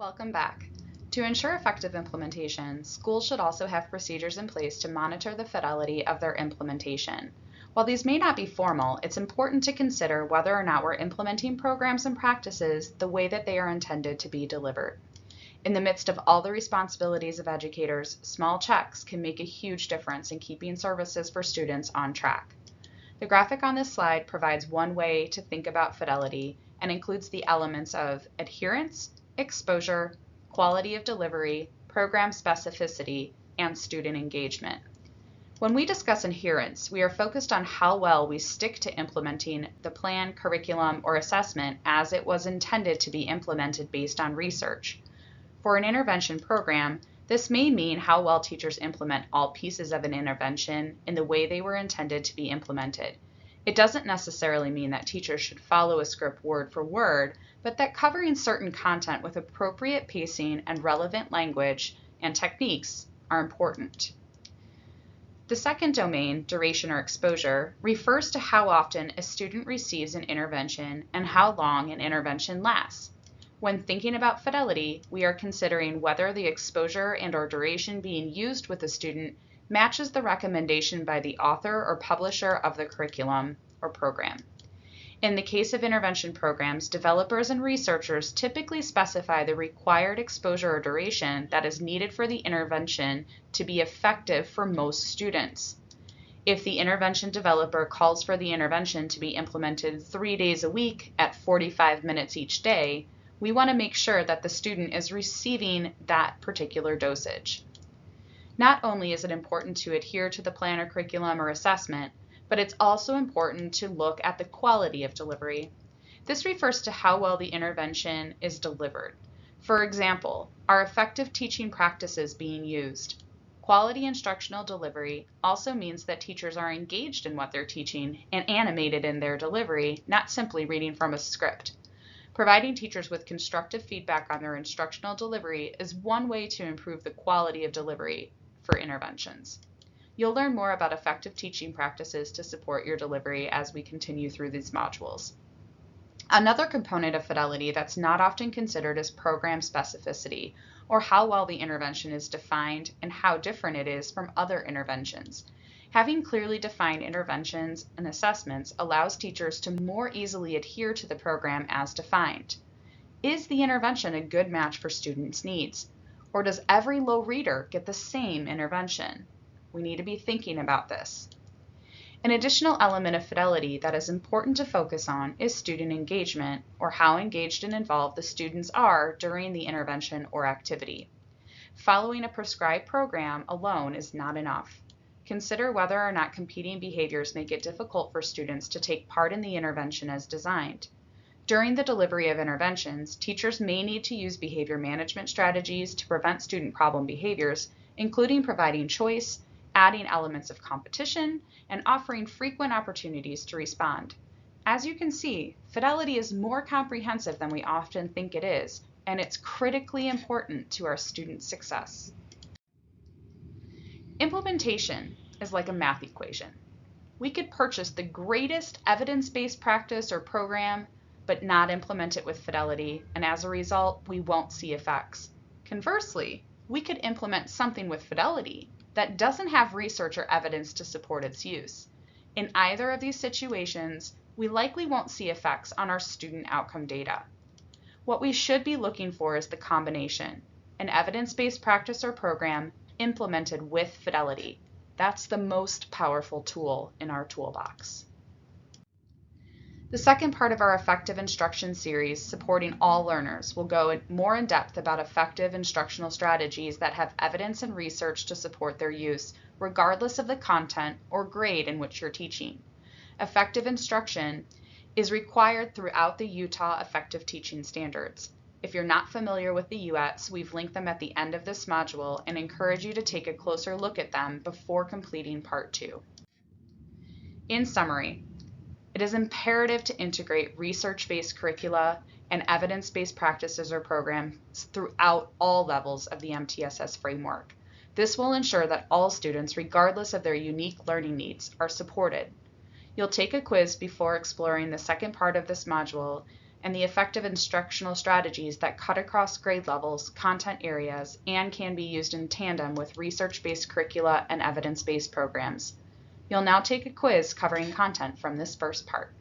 Welcome back. To ensure effective implementation, schools should also have procedures in place to monitor the fidelity of their implementation. While these may not be formal, it's important to consider whether or not we're implementing programs and practices the way that they are intended to be delivered. In the midst of all the responsibilities of educators, small checks can make a huge difference in keeping services for students on track. The graphic on this slide provides one way to think about fidelity and includes the elements of adherence, exposure, quality of delivery, program specificity, and student engagement. When we discuss adherence, we are focused on how well we stick to implementing the plan, curriculum, or assessment as it was intended to be implemented based on research. For an intervention program, this may mean how well teachers implement all pieces of an intervention in the way they were intended to be implemented. It doesn't necessarily mean that teachers should follow a script word for word, but that covering certain content with appropriate pacing and relevant language and techniques are important. The second domain, duration or exposure, refers to how often a student receives an intervention and how long an intervention lasts. When thinking about fidelity, we are considering whether the exposure and/or duration being used with a student matches the recommendation by the author or publisher of the curriculum or program. In the case of intervention programs, developers and researchers typically specify the required exposure or duration that is needed for the intervention to be effective for most students. If the intervention developer calls for the intervention to be implemented 3 days a week at 45 minutes each day, we want to make sure that the student is receiving that particular dosage. Not only is it important to adhere to the plan or curriculum or assessment, but it's also important to look at the quality of delivery. This refers to how well the intervention is delivered. For example, are effective teaching practices being used? Quality instructional delivery also means that teachers are engaged in what they're teaching and animated in their delivery, not simply reading from a script. Providing teachers with constructive feedback on their instructional delivery is one way to improve the quality of delivery for interventions. You'll learn more about effective teaching practices to support your delivery as we continue through these modules. Another component of fidelity that's not often considered is program specificity, or how well the intervention is defined and how different it is from other interventions. Having clearly defined interventions and assessments allows teachers to more easily adhere to the program as defined. Is the intervention a good match for students' needs? Or does every low reader get the same intervention? We need to be thinking about this. An additional element of fidelity that is important to focus on is student engagement, or how engaged and involved the students are during the intervention or activity. Following a prescribed program alone is not enough. Consider whether or not competing behaviors make it difficult for students to take part in the intervention as designed. During the delivery of interventions, teachers may need to use behavior management strategies to prevent student problem behaviors, including providing choice, adding elements of competition, and offering frequent opportunities to respond. As you can see, fidelity is more comprehensive than we often think it is, and it's critically important to our student success. Implementation is like a math equation. We could purchase the greatest evidence-based practice or program, but not implement it with fidelity, and as a result, we won't see effects. Conversely, we could implement something with fidelity that doesn't have research or evidence to support its use. In either of these situations, we likely won't see effects on our student outcome data. What we should be looking for is the combination, an evidence-based practice or program implemented with fidelity. That's the most powerful tool in our toolbox. The second part of our effective instruction series, supporting all learners, will go more in depth about effective instructional strategies that have evidence and research to support their use, regardless of the content or grade in which you're teaching. Effective instruction is required throughout the Utah Effective Teaching Standards. If you're not familiar with the UETs, we've linked them at the end of this module and encourage you to take a closer look at them before completing Part 2. In summary, it is imperative to integrate research-based curricula and evidence-based practices or programs throughout all levels of the MTSS framework. This will ensure that all students, regardless of their unique learning needs, are supported. You'll take a quiz before exploring the second part of this module and the effective instructional strategies that cut across grade levels, content areas, and can be used in tandem with research-based curricula and evidence-based programs. You'll now take a quiz covering content from this first part.